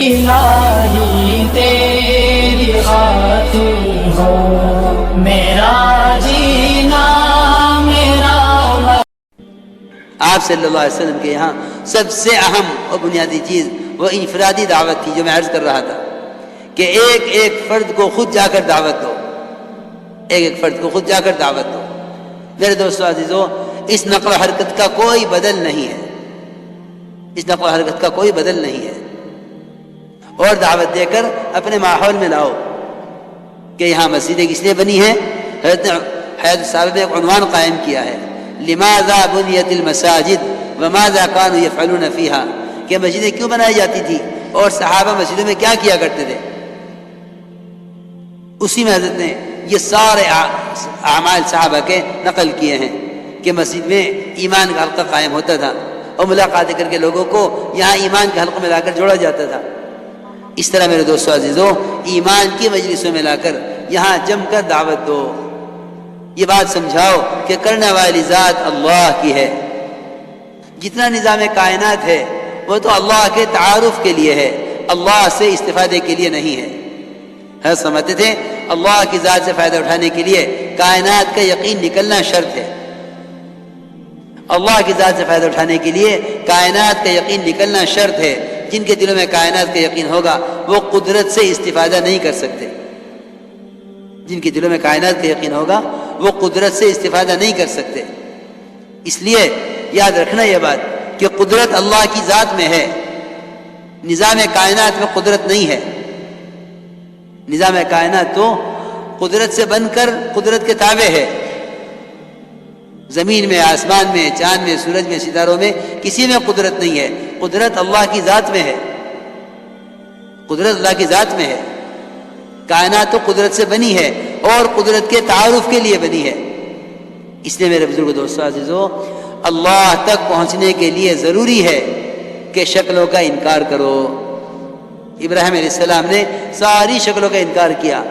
الہی تیری خاطر ہو میرا جینا میرا آپ صلی اللہ علیہ وسلم کے یہاں سب سے اہم اور بنیادی چیز وہ انفرادی دعوت تھی، جو میں عرض کر رہا تھا کہ ایک ایک فرد کو خود جا کر دعوت دو، ایک ایک فرد کو خود جا کر دعوت دو۔ میرے دوستو عزیزو، اس نقل و حرکت کا کوئی بدل نہیں ہے، اس نقل و حرکت کا کوئی بدل نہیں ہے، اور دعوت دے کر اپنے ماحول میں لاؤ کہ یہاں مسجدیں کس لیے بنی ہیں۔ حضرت صاحب نے ایک عنوان قائم کیا ہے، لماذا بنیت المساجد وماذا كانوا يفعلون فيها، کہ مسجدیں کیوں بنائی جاتی تھی اور صحابہ مسجدوں میں کیا کیا کرتے تھے۔ اسی میں حضرت نے یہ سارے اعمال صحابہ کے نقل کیے ہیں کہ مسجد میں ایمان کا حلقہ قائم ہوتا تھا اور ملاقاتیں کر کے لوگوں کو یہاں ایمان کے حلقے میں لا کر جوڑا جاتا تھا۔ اس طرح میرے دوستو عزیزو، ایمان کی مجلسوں میں لا کر یہاں جم کر دعوت دو، یہ بات سمجھاؤ کہ کرنے والی ذات اللہ کی ہے، جتنا نظام کائنات ہے وہ تو اللہ کے تعارف کے لیے ہے، اللہ سے استفادے کے لیے نہیں ہے۔ ہم سمجھتے تھے اللہ کی ذات سے فائدہ اٹھانے کے لیے کائنات کا یقین نکلنا شرط ہے، اللہ کی ذات سے فائدہ اٹھانے کے لیے کائنات کا یقین نکلنا شرط ہے۔ جن کے دلوں میں کائنات کا یقین ہوگا وہ قدرت سے استفادہ نہیں کر سکتے، جن کے دلوں میں کائنات کا یقین ہوگا وہ قدرت سے استفادہ نہیں کر سکتے۔ اس لیے یاد رکھنا یہ بات کہ قدرت اللہ کی ذات میں ہے، نظام کائنات میں قدرت نہیں ہے۔ نظام کائنات تو قدرت سے بن کر قدرت کے تابع ہے، زمین میں، آسمان میں، چاند میں، سورج میں، ستاروں میں کسی میں قدرت نہیں ہے، قدرت اللہ کی ذات میں ہے، قدرت اللہ کی ذات میں ہے۔ کائنات تو قدرت سے بنی ہے اور قدرت کے تعارف کے لیے بنی ہے۔ اس لیے میرے بزرگ دوستو عزیزو، اللہ تک پہنچنے کے لیے ضروری ہے کہ شکلوں کا انکار کرو۔ ابراہیم علیہ السلام نے ساری شکلوں کا انکار کیا،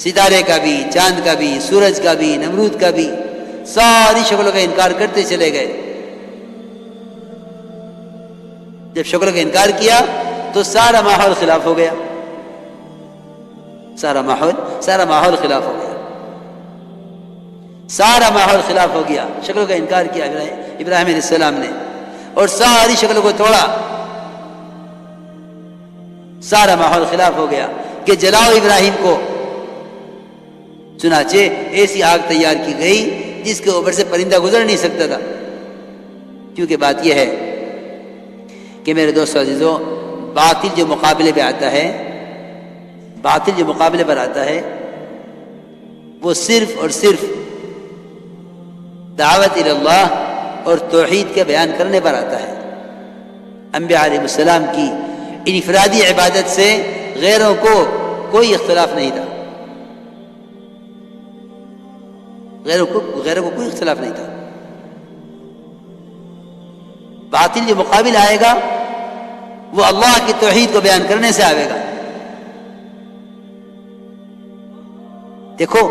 ستارے کا بھی، چاند کا بھی، سورج کا بھی، نمرود کا بھی، ساری شکلوں کا انکار کرتے چلے گئے۔ جب شکلوں کا انکار کیا تو سارا ماحول خلاف ہو گیا، سارا ماحول خلاف ہو گیا، سارا ماحول خلاف ہو گیا۔ شکلوں کا انکار کیا ابراہیم علیہ السلام نے اور ساری شکلوں کو توڑا، سارا ماحول خلاف ہو گیا کہ جلاؤ ابراہیم کو۔ چنانچہ ایسی آگ تیار کی گئی جس کے اوپر سے پرندہ گزر نہیں سکتا تھا، کیونکہ بات یہ ہے کہ میرے دوستو عزیزو، باطل جو مقابلے پہ آتا ہے، باطل جو مقابلے پر آتا ہے وہ صرف اور صرف دعوت اللہ اور توحید کے بیان کرنے پر آتا ہے۔ انبیاء علیہ السلام کی انفرادی عبادت سے غیروں کو کوئی اختلاف نہیں تھا، غیروں کو کوئی اختلاف نہیں تھا۔ باطل جو مقابل آئے گا وہ اللہ کی توحید کو بیان کرنے سے آئے گا۔ دیکھو،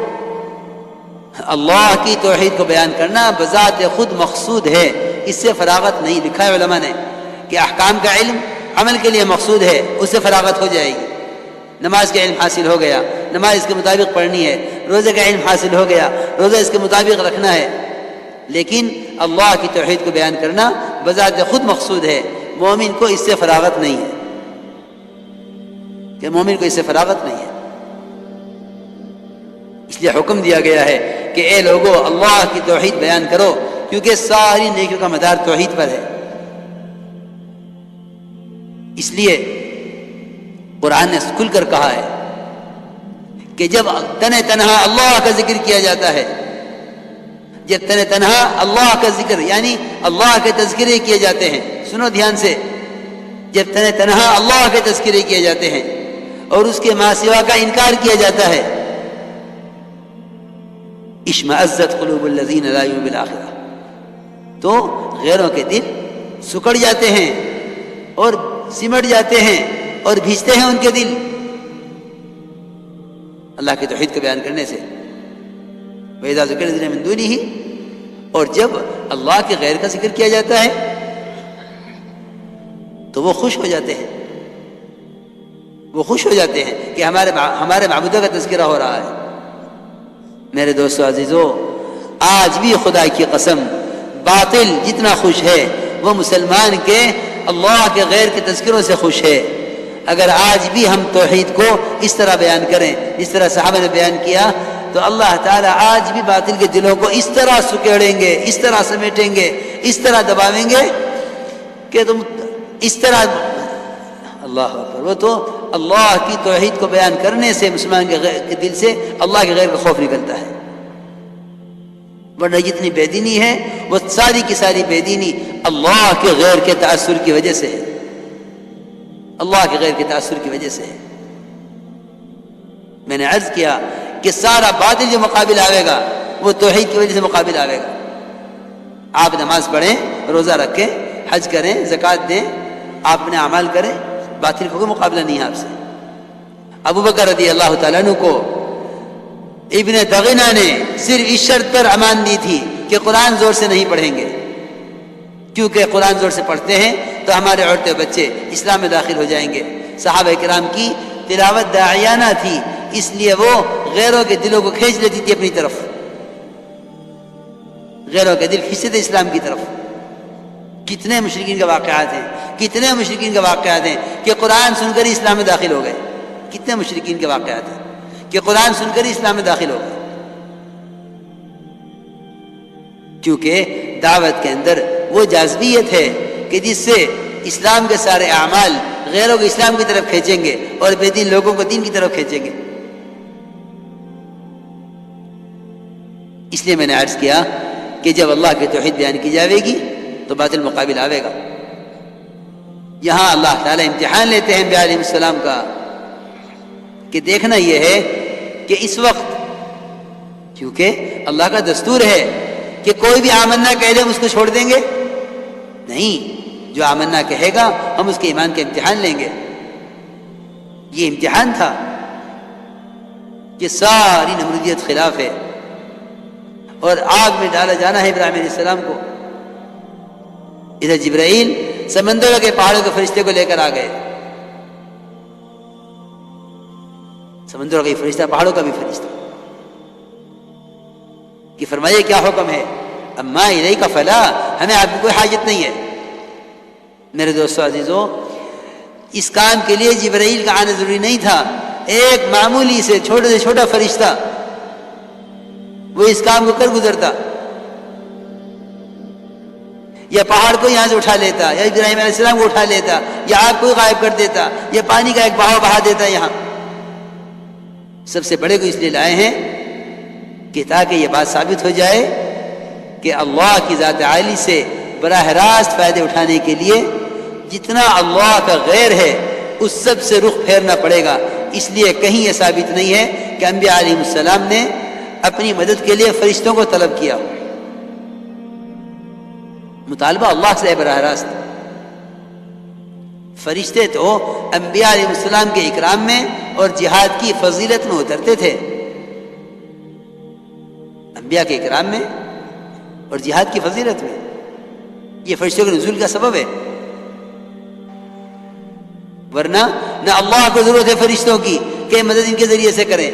اللہ کی توحید کو بیان کرنا بذات خود مقصود ہے، اس سے فراغت نہیں۔ لکھا ہے علماء نے کہ احکام کا علم عمل کے لیے مقصود ہے، اس سے فراغت ہو جائے گی۔ نماز کا علم حاصل ہو گیا، نماز اس کے مطابق پڑھنی ہے، روزے کا علم حاصل ہو گیا، روزہ اس کے مطابق رکھنا ہے، لیکن اللہ کی توحید کو بیان کرنا بذات خود مقصود ہے۔ مومن کو اس سے فراغت نہیں ہے، کہ مومن کو اس سے فراغت نہیں ہے۔ اس لیے حکم دیا گیا ہے کہ اے لوگو، اللہ کی توحید بیان کرو، کیونکہ ساری نیکیوں کا مدار توحید پر ہے۔ اس لیے قرآن نے کھل کر کہا ہے کہ جب تنہا اللہ کا ذکر کیا جاتا ہے، جب تنہا اللہ کا ذکر یعنی اللہ کے تذکرے کیے جاتے ہیں، سنو دھیان سے، جب تنہا اللہ کے تذکرے کیے جاتے ہیں اور اس کے ما سوا کا انکار کیا جاتا ہے، اشمئزت قلوب الذین لا یؤمنون بالآخرہ، تو غیروں کے دل سکڑ جاتے ہیں اور سمٹ جاتے ہیں اور بھیجتے ہیں ان کے دل اللہ کی توحید کو بیان کرنے سے۔ وَإِذَا ذُكِرَ الَّذِينَ مِن دُونِهِ، اور جب اللہ کے غیر کا ذکر کیا جاتا ہے تو وہ خوش ہو جاتے ہیں، وہ خوش ہو جاتے ہیں کہ ہمارے معبودہ کا تذکرہ ہو رہا ہے۔ میرے دوستو عزیزو، آج بھی خدا کی قسم باطل جتنا خوش ہے وہ مسلمان کے اللہ کے غیر کے تذکروں سے خوش ہے۔ اگر آج بھی ہم توحید کو اس طرح بیان کریں جس طرح صحابہ نے بیان کیا تو اللہ تعالیٰ آج بھی باطل کے دلوں کو اس طرح سکیڑیں گے، اس طرح سمیٹیں گے، اس طرح دباویں گے کہ تم اس طرح اللہ اکبر۔ وہ تو اللہ کی توحید کو بیان کرنے سے مسلمان کے دل سے اللہ کے غیر کا خوف نکلتا ہے، ورنہ جتنی بے دینی ہے وہ ساری کی ساری بے دینی اللہ کے غیر کے تأثر کی وجہ سے ہے، اللہ کے غیر کے تأثر کی وجہ سے ہے۔ میں نے عرض کیا کہ سارا باطل جو مقابل آئے گا وہ توحید کی وجہ سے مقابل آئے گا۔ آپ نماز پڑھیں، روزہ رکھیں، حج کریں، زکوٰۃ دیں، آپ اپنے اعمال کریں، باطل کا کوئی مقابلہ نہیں ہے آپ سے۔ ابو بکر رضی اللہ تعالیٰ عنہ کو ابن دغنہ نے صرف اس شرط پر امان دی تھی کہ قرآن زور سے نہیں پڑھیں گے، کیونکہ قرآن زور سے پڑھتے ہیں تو ہمارے عورتیں بچے اسلام میں داخل ہو جائیں گے۔ صحابہ کرام کی تلاوت داعیانہ تھی، اس لیے وہ غیروں کے دلوں کو کھینچ لیتی تھی اپنی طرف، غیروں کے دل کھینچتے تھے اسلام کی طرف۔ کتنے مشرکین کے واقعات ہیں، کتنے مشرکین کے واقعات ہیں کہ قرآن سن کر ہی اسلام میں داخل ہو گئے، کتنے مشرکین کے واقعات ہیں کہ قرآن سن کر ہی اسلام میں داخل ہو گئے، کیونکہ دعوت کے اندر وہ جاذبیت ہے کہ جس سے اسلام کے سارے اعمال غیروں کو اسلام کی طرف کھینچیں گے اور بے دین لوگوں کو دین کی طرف کھینچیں گے۔ اس لیے میں نے عرض کیا کہ جب اللہ کی توحید بیان کی جائے گی تو باطل مقابل آئے گا۔ یہاں اللہ تعالیٰ امتحان لیتے ہیں انبیاء علیہ السلام کا کہ دیکھنا یہ ہے کہ اس وقت، کیونکہ اللہ کا دستور ہے کہ کوئی بھی آمنا کہہ دے ہم اس کو چھوڑ دیں گے نہیں، جو آمنا کہے گا ہم اس کے ایمان کا امتحان لیں گے۔ یہ امتحان تھا کہ ساری نمرودیت خلاف ہے اور آگ میں ڈالا جانا ہے ابراہیم علیہ السلام کو۔ ادھر جبرائیل سمندروں کے پہاڑوں کے فرشتے کو لے کر آ گئے، سمندروں کا بھی فرشتہ، پہاڑوں کا بھی فرشتہ، کہ فرمائیے کیا حکم ہے؟ اما الیک فلا، ہمیں آپ کی کوئی حاجت نہیں ہے۔ میرے دوستو عزیزو، اس کام کے لیے جبرائیل کا آنا ضروری نہیں تھا، ایک معمولی سے چھوٹا فرشتہ وہ اس کام کو کر گزرتا، یا پہاڑ کو یہاں سے اٹھا لیتا، یا ابراہیم علیہ السلام کو اٹھا لیتا، یا آگ کو غائب کر دیتا، یا پانی کا ایک بہاؤ بہا دیتا۔ یہاں سب سے بڑے کو اس لیے لائے ہیں کہ تاکہ یہ بات ثابت ہو جائے کہ اللہ کی ذات عالی سے براہ راست فائدے اٹھانے کے لیے جتنا اللہ کا غیر ہے اس سب سے رخ پھیرنا پڑے گا۔ اس لیے کہیں یہ ثابت نہیں ہے کہ انبیاء علیہ السلام نے اپنی مدد کے لیے فرشتوں کو طلب کیا، مطالبہ اللہ سے ہے براہ راست۔ فرشتے تو انبیاء علیہ السلام کے اکرام میں اور جہاد کی فضیلت میں اترتے تھے، انبیاء کے اکرام میں اور جہاد کی فضیلت میں، یہ فرشتوں کے نزول کا سبب ہے۔ ورنہ نہ اللہ کو ضرورت ہے فرشتوں کی کہ مدد ان کے ذریعے سے کریں،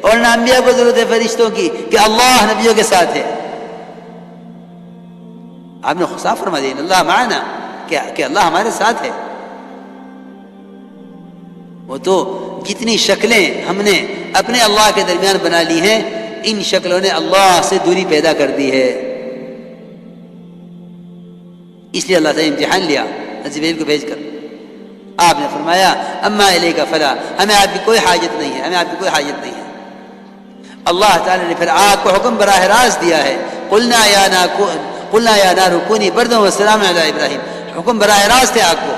اور نہ انبیاء کو ضرورت ہے فرشتوں کی کہ اللہ نبیوں کے ساتھ ہے۔ آپ نے صاف فرما دیا اللہ معنا، کہ اللہ ہمارے ساتھ ہے۔ وہ تو جتنی شکلیں ہم نے اپنے اللہ کے درمیان بنا لی ہیں، ان شکلوں نے اللہ سے دوری پیدا کر دی ہے۔ اس لیے اللہ تعالیٰ نے امتحان لیا جبریل کو بھیج کر۔ آپ نے فرمایا اما الیک فلا، ہمیں آپ کی کوئی حاجت نہیں ہے، ہمیں آپ کی کوئی حاجت نہیں ہے۔ اللہ تعالیٰ نے پھر آگ کو حکم براہ راست دیا ہے، قلنا یا نار کونی بردا وسلاما علی ابراہیم، حکم براہ راست ہے آگ کو،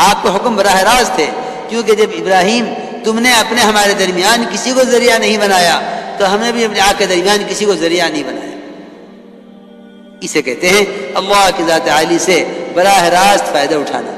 آگ کو حکم براہ راست ہے، کیونکہ جب ابراہیم تم نے اپنے ہمارے درمیان کسی کو ذریعہ نہیں بنایا تو ہم نے بھی اپنے آگ کے درمیان کسی کو ذریعہ نہیں بنایا۔ اسے کہتے ہیں اللہ کی ذات عالی سے براہ راست فائدہ اٹھانا۔